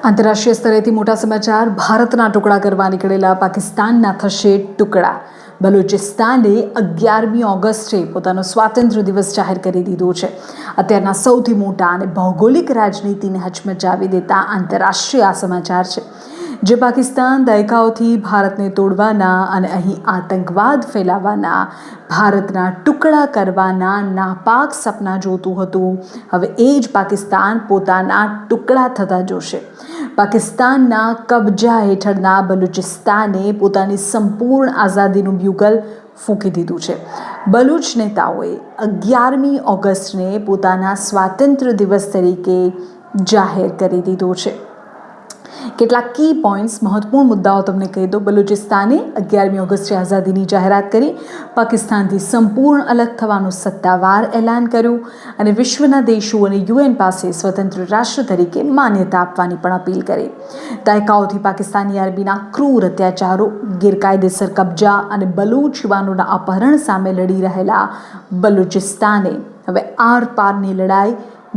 આંતરરાષ્ટ્રીય સ્તરેથી મોટા સમાચાર. ભારતના ટુકડા કરવા નીકળેલા પાકિસ્તાનના થશે ટુકડા. બલુચિસ્તાને 11મી ઓગસ્ટે પોતાનો સ્વાતંત્ર્ય દિવસ જાહેર કરી દીધો છે. અત્યારના સૌથી મોટા અને ભૌગોલિક રાજનીતિને હચમચાવી દેતા આંતરરાષ્ટ્રીય આ સમાચાર છે, જે પાકિસ્તાન દાયકાઓથી ભારતને તોડવાના અને અહીં આતંકવાદ ફેલાવવાના, ભારતના ટુકડા કરવાના નાપાક સપના જોતું હતું. હવે એ જ પાકિસ્તાન પોતાના ટુકડા થતા જોશે. પાકિસ્તાનના કબજા હેઠળના બલુચિસ્તાને પોતાની સંપૂર્ણ આઝાદીનું બ્યુગલ ફૂંકી દીધું છે. બલુચ નેતાઓએ 11મી ઓગસ્ટને પોતાના સ્વાતંત્ર્ય દિવસ તરીકે જાહેર કરી દીધો છે. કેટલાક કી પોઈન્ટ્સ, મહત્વપૂર્ણ મુદ્દાઓ તમને કહી દો. બલુચિસ્તાને 11મી ઓગસ્ટે આઝાદીની જાહેરાત કરી, પાકિસ્તાનથી સંપૂર્ણ અલગ થવાનું સત્તાવાર એલાન કર્યું અને વિશ્વના દેશો અને યુએન પાસે સ્વતંત્ર રાષ્ટ્ર તરીકે માન્યતા આપવાની પણ અપીલ કરી. દાયકાઓથી પાકિસ્તાની આર્મીના ક્રૂર અત્યાચારો, ગેરકાયદેસર કબજા અને બલુચ યુવાનોના અપહરણ સામે લડી રહેલા બલુચિસ્તાને હવે આરપારની લડાઈ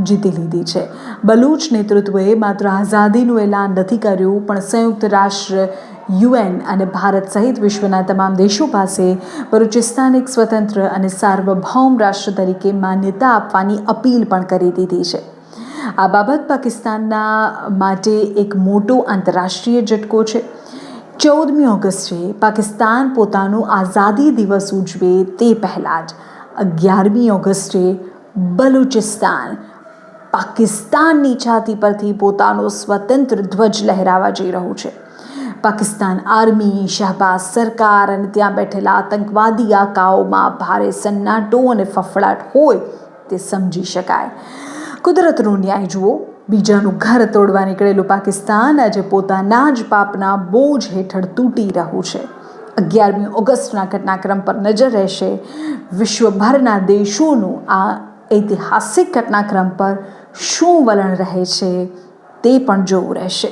જીતી લીધી છે. બલુચ નેતૃત્વએ માત્ર આઝાદીનું એલાન નથી કર્યું, પણ સંયુક્ત રાષ્ટ્ર, યુએન અને ભારત સહિત વિશ્વના તમામ દેશો પાસે બલુચિસ્તાન એક સ્વતંત્ર અને સાર્વભૌમ રાષ્ટ્ર તરીકે માન્યતા આપવાની અપીલ પણ કરી દીધી છે. આ બાબત પાકિસ્તાનના માટે એક મોટો આંતરરાષ્ટ્રીય ઝટકો છે. 14મી ઓગસ્ટે પાકિસ્તાન પોતાનો આઝાદી દિવસ ઉજવે તે પહેલાં જ 11મી ઓગસ્ટે બલુચિસ્તાન પાકિસ્તાનની છાતી પરથી પોતાનો સ્વતંત્ર ધ્વજ લહેરાવા જઈ રહ્યું છે. પાકિસ્તાન આર્મી, શહબાઝ સરકાર અને ત્યાં બેઠેલા આતંકવાદી આકાઓમાં ભારે સન્નાટો અને ફફડાટ હોય તે સમજી શકાય. કુદરતનો ન્યાય જુઓ. બીજાનું ઘર તોડવા નીકળેલું પાકિસ્તાન આજે પોતાના જ પાપના બોજ હેઠળ તૂટી રહ્યું છે. 11મી ઓગસ્ટના ઘટનાક્રમ પર નજર રહેશે. વિશ્વભરના દેશોનું આ ઐતિહાસિક ઘટનાક્રમ પર શું વલણ રહે છે તે પણ જોવું રહેશે.